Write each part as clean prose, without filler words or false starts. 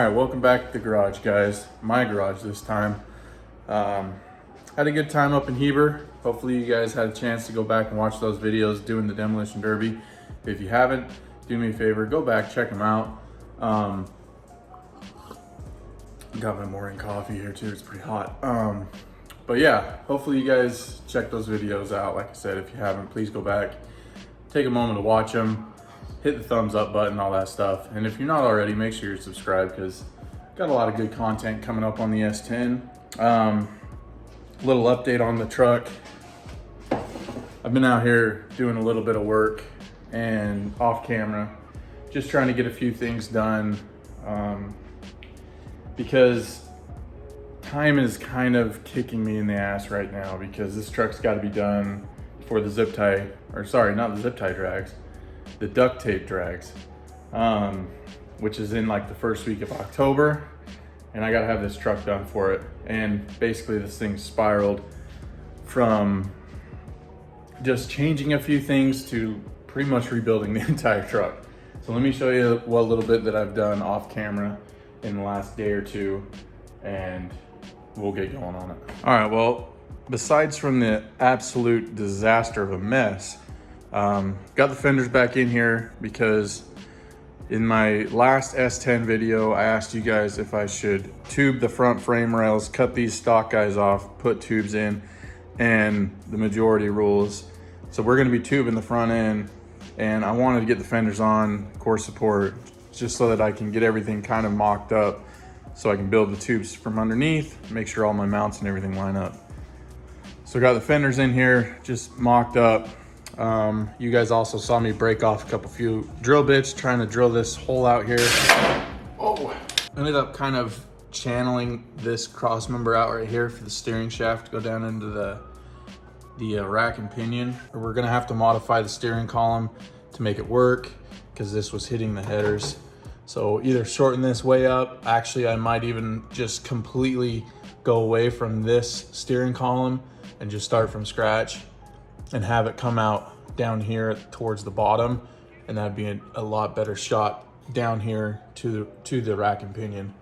right, welcome back to the garage, guys. My garage this time. Had a good time up in Heber. Hopefully you guys had a chance to go back and watch those videos doing the demolition derby. If you haven't, do me a favor, go back, check them out. Got my morning coffee here too, it's pretty hot. But yeah, hopefully you guys check those videos out. Like I said, if you haven't, please go back, take a moment to watch them. Hit the thumbs up button, all that stuff. And if you're not already, make sure you're subscribed because got a lot of good content coming up on the S10. Little update on the truck. I've been out here doing a little bit of work and off camera, just trying to get a few things done because time is kind of kicking me in the ass right now because this truck's got to be done for the zip tie, or sorry, not the zip tie drags, the duct tape drags, which is in like the first week of October, and I gotta have this truck done for it. And basically this thing spiraled from just changing a few things to pretty much rebuilding the entire truck. So let me show you what little bit that I've done off camera in the last day or two, and we'll get going on it. All right, well, besides from the absolute disaster of a mess, got the fenders back in here because in my last S10 video, I asked you guys if I should tube the front frame rails, cut these stock guys off, put tubes in, and the majority rules. So we're gonna be tubing the front end, and I wanted to get the fenders on, core support, just so that I can get everything kind of mocked up so I can build the tubes from underneath, make sure all my mounts and everything line up. So got the fenders in here, just mocked up. You guys also saw me break off a few drill bits trying to drill this hole out here. Oh, ended up kind of channeling this cross member out right here for the steering shaft to go down into the rack and pinion. We're gonna have to modify the steering column to make it work because this was hitting the headers. So either shorten this way up, actually I might even just completely go away from this steering column and just start from scratch and have it come out down here towards the bottom, and that'd be a lot better shot down here to the rack and pinion.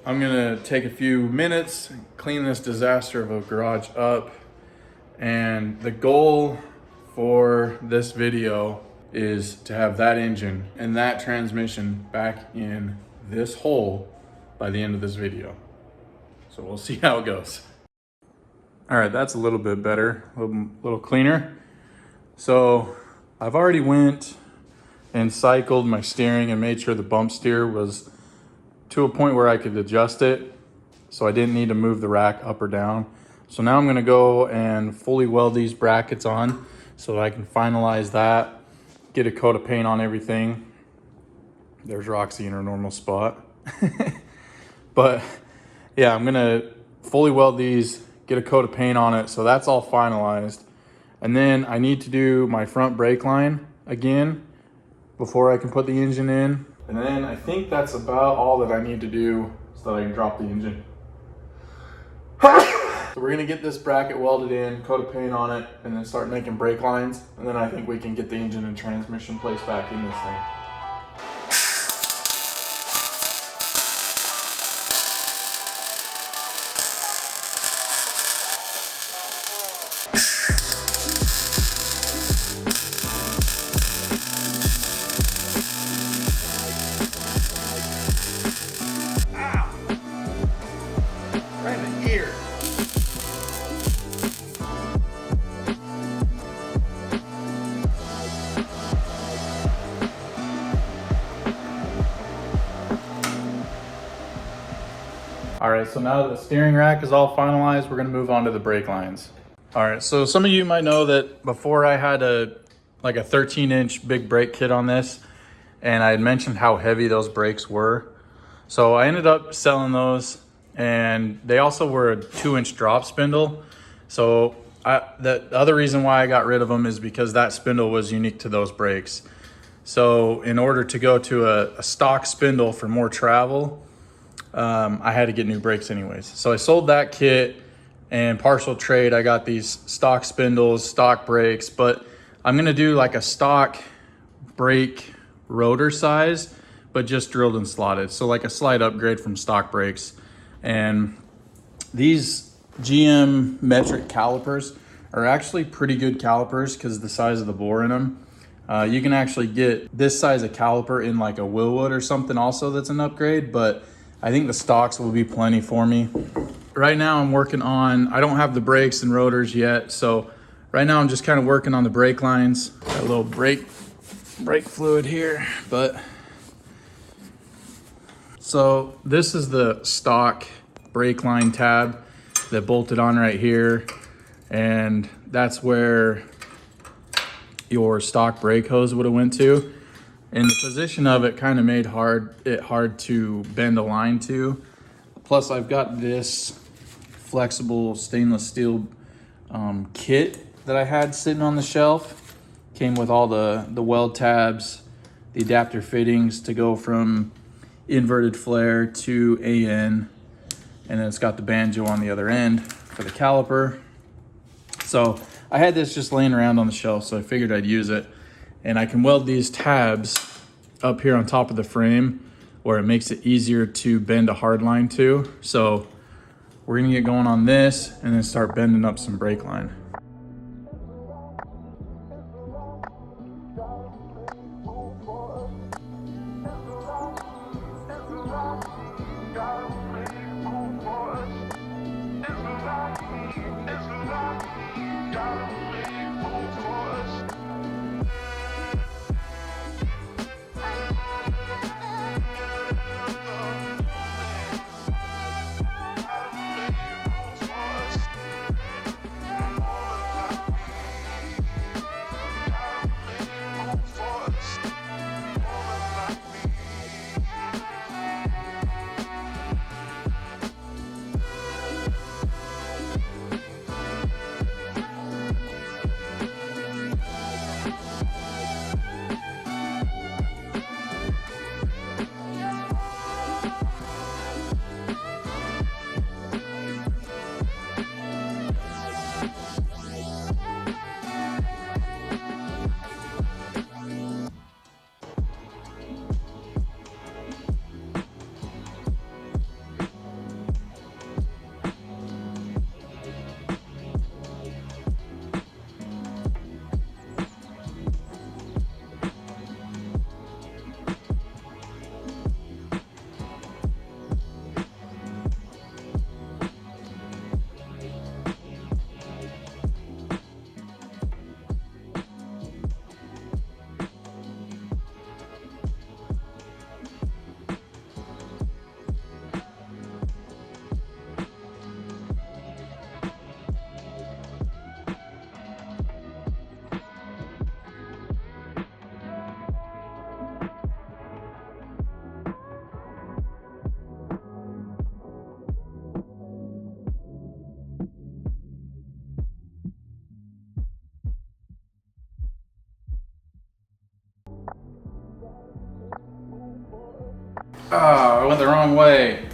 I'm gonna take a few minutes, clean this disaster of a garage up, and the goal for this video is to have that engine and that transmission back in this hole by the end of this video. So we'll see how it goes. All right, that's a little bit better, a little cleaner. So I've already went and cycled my steering and made sure the bump steer was to a point where I could adjust it, so I didn't need to move the rack up or down. So now I'm gonna go and fully weld these brackets on so that I can finalize that, get a coat of paint on everything. There's Roxy in her normal spot. But yeah, I'm gonna fully weld these, get a coat of paint on it, so that's all finalized. And then I need to do my front brake line again before I can put the engine in. And then I think that's about all that I need to do so that I can drop the engine. So we're gonna get this bracket welded in, coat of paint on it, and then start making brake lines. And then I think we can get the engine and transmission placed back in this thing. All right, so now that the steering rack is all finalized, we're gonna move on to the brake lines. All right, so some of you might know that before I had a 13-inch big brake kit on this, and I had mentioned how heavy those brakes were. So I ended up selling those, and they also were a 2-inch drop spindle. So the other reason why I got rid of them is because that spindle was unique to those brakes. So in order to go to a stock spindle for more travel, I had to get new brakes anyways. So I sold that kit, and partial trade, I got these stock spindles, stock brakes, but I'm gonna do like a stock brake rotor size but just drilled and slotted. So like a slight upgrade from stock brakes. And these GM metric calipers are actually pretty good calipers because of the size of the bore in them. You can actually get this size of caliper in like a Willwood or something also that's an upgrade, but I think the stocks will be plenty for me. Right now I'm working on, I don't have the brakes and rotors yet, so right now I'm just kind of working on the brake lines. Got a little brake fluid here, but so this is the stock brake line tab that bolted on right here, and that's where your stock brake hose would have went to. And the position of it kind of made it hard to bend a line to. Plus I've got this flexible stainless steel kit that I had sitting on the shelf. Came with all the weld tabs, the adapter fittings to go from inverted flare to AN, and then it's got the banjo on the other end for the caliper. So I had this just laying around on the shelf, so I figured I'd use it. And I can weld these tabs up here on top of the frame where it makes it easier to bend a hard line to. So we're gonna get going on this and then start bending up some brake line. Oh, I went the wrong way.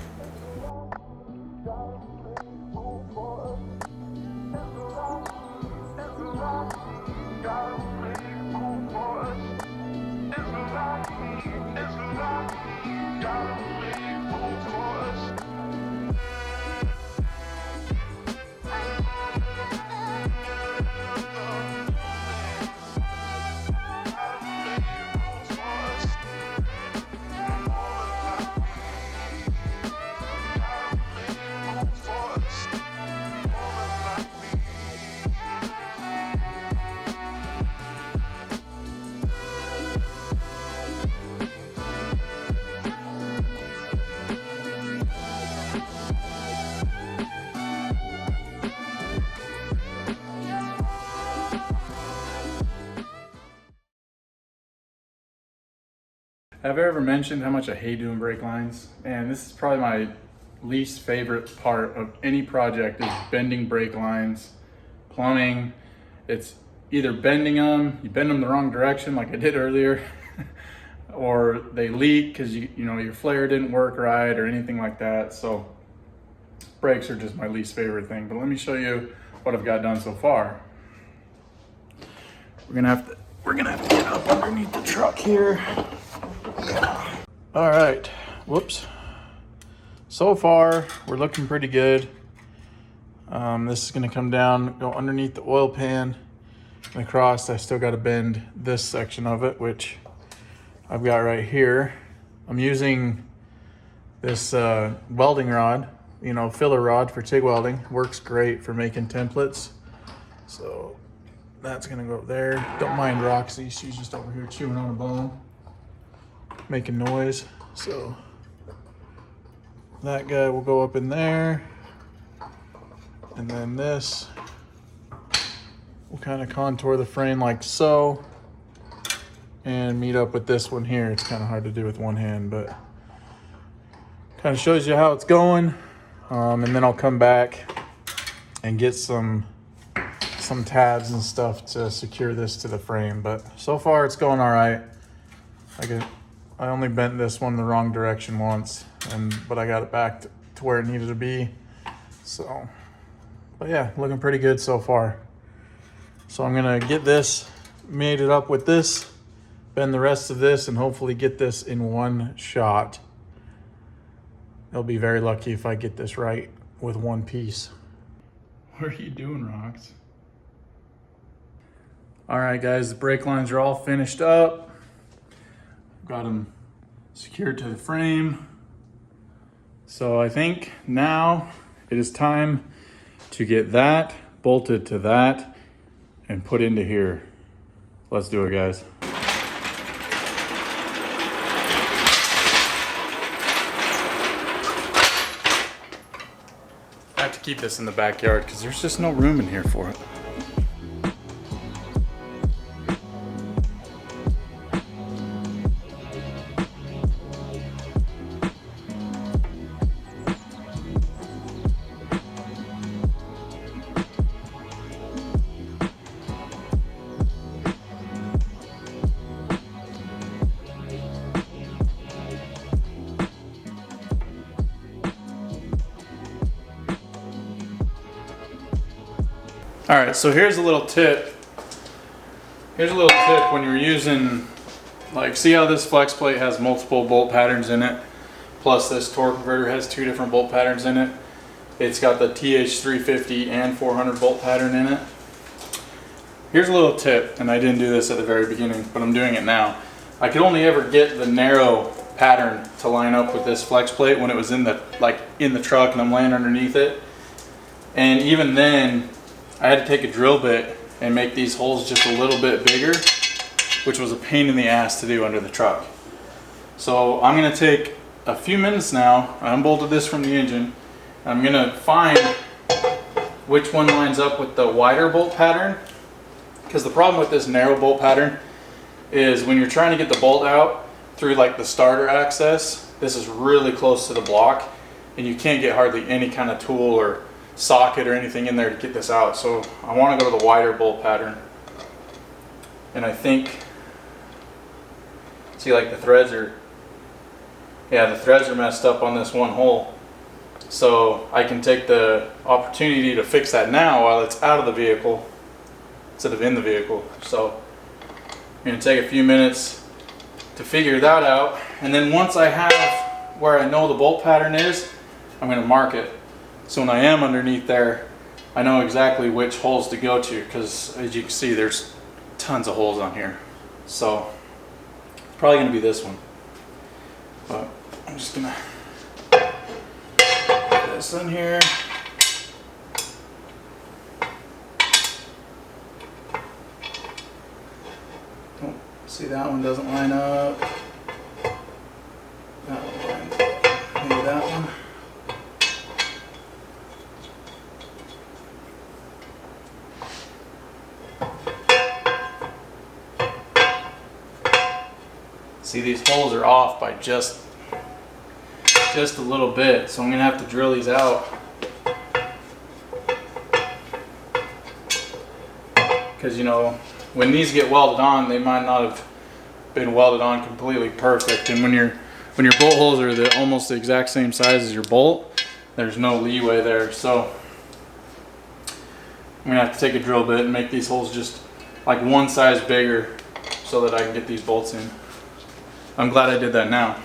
Have I ever mentioned how much I hate doing brake lines? And this is probably my least favorite part of any project is bending brake lines, plumbing. It's either bending them, you bend them the wrong direction like I did earlier, or they leak because you know your flare didn't work right or anything like that. So brakes are just my least favorite thing. But let me show you what I've got done so far. We're gonna have to get up underneath the truck here. All right, whoops. So far, we're looking pretty good. This is gonna come down, go underneath the oil pan and across. I still gotta bend this section of it, which I've got right here. I'm using this welding rod, you know, filler rod for TIG welding. Works great for making templates. So that's gonna go there. Don't mind Roxy, she's just over here chewing on a bone, making noise. So that guy will go up in there. And then this will kind of contour the frame like so and meet up with this one here. It's kind of hard to do with one hand, but kind of shows you how it's going. And then I'll come back and get some tabs and stuff to secure this to the frame. But so far it's going all right. I only bent this one the wrong direction once, but I got it back to where it needed to be. So, but yeah, looking pretty good so far. So I'm gonna get this mated up with this, bend the rest of this, and hopefully get this in one shot. I'll be very lucky if I get this right with one piece. What are you doing, Rox? All right, guys, the brake lines are all finished up. Got them secured to the frame. So I think now it is time to get that bolted to that and put into here. Let's do it, guys. I have to keep this in the backyard because there's just no room in here for it. All right, so here's a little tip. Here's a little tip when you're using, like, see how this flex plate has multiple bolt patterns in it, plus this torque converter has 2 different bolt patterns in it. It's got the TH350 and 400 bolt pattern in it. Here's a little tip, and I didn't do this at the very beginning, but I'm doing it now. I could only ever get the narrow pattern to line up with this flex plate when it was in the truck and I'm laying underneath it. And even then, I had to take a drill bit and make these holes just a little bit bigger, which was a pain in the ass to do under the truck. So I'm gonna take a few minutes now. I unbolted this from the engine. I'm gonna find which one lines up with the wider bolt pattern, because the problem with this narrow bolt pattern is when you're trying to get the bolt out through like the starter access, this is really close to the block and you can't get hardly any kind of tool or socket or anything in there to get this out. So I want to go to the wider bolt pattern. And I think, see, like the threads are messed up on this one hole. So I can take the opportunity to fix that now while it's out of the vehicle instead of in the vehicle. So I'm going to take a few minutes to figure that out. And then once I have where I know the bolt pattern is, I'm going to mark it. So when I am underneath there, I know exactly which holes to go to, because as you can see, there's tons of holes on here. So it's probably going to be this one. But I'm just going to put this in here. Oh, see, that one doesn't line up. That one lines up. Maybe that one. See, these holes are off by just a little bit, so I'm gonna have to drill these out, because, you know, when these get welded on, they might not have been welded on completely perfect, and when your bolt holes are almost the exact same size as your bolt, there's no leeway there. So I'm gonna have to take a drill bit and make these holes just like one size bigger so that I can get these bolts in. I'm glad I did that now.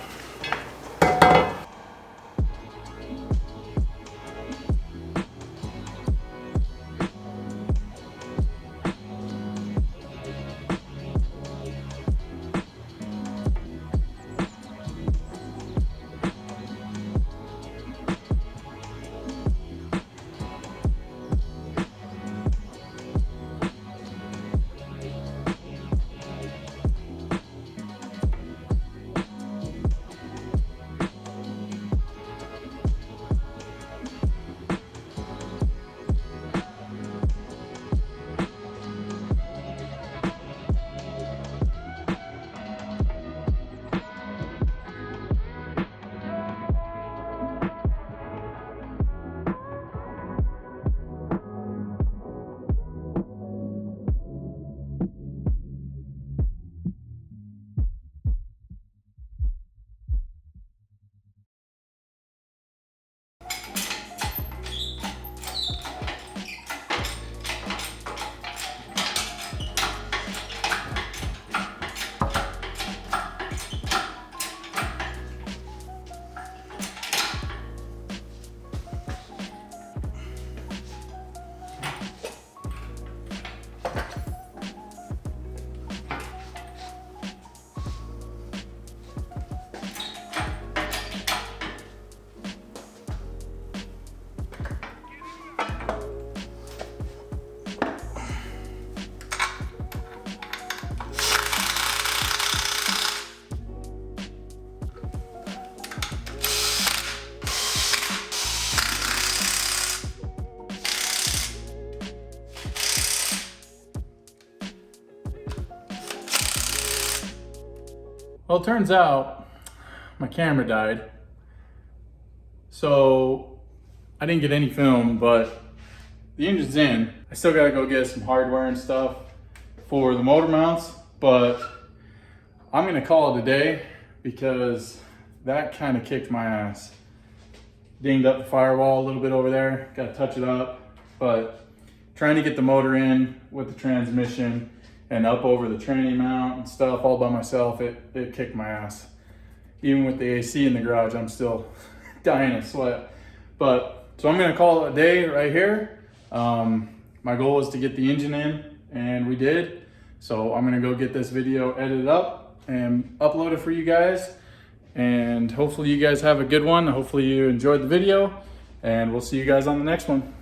Well, it turns out my camera died. So I didn't get any film, but the engine's in. I still gotta go get some hardware and stuff for the motor mounts, but I'm gonna call it a day because that kind of kicked my ass. Dinged up the firewall a little bit over there, gotta touch it up, but trying to get the motor in with the transmission and up over the tranny mount and stuff all by myself, it kicked my ass. Even with the AC in the garage, I'm still dying of sweat. But, so I'm gonna call it a day right here. My goal was to get the engine in, and we did. So I'm gonna go get this video edited up and upload it for you guys. And hopefully you guys have a good one. Hopefully you enjoyed the video, and we'll see you guys on the next one.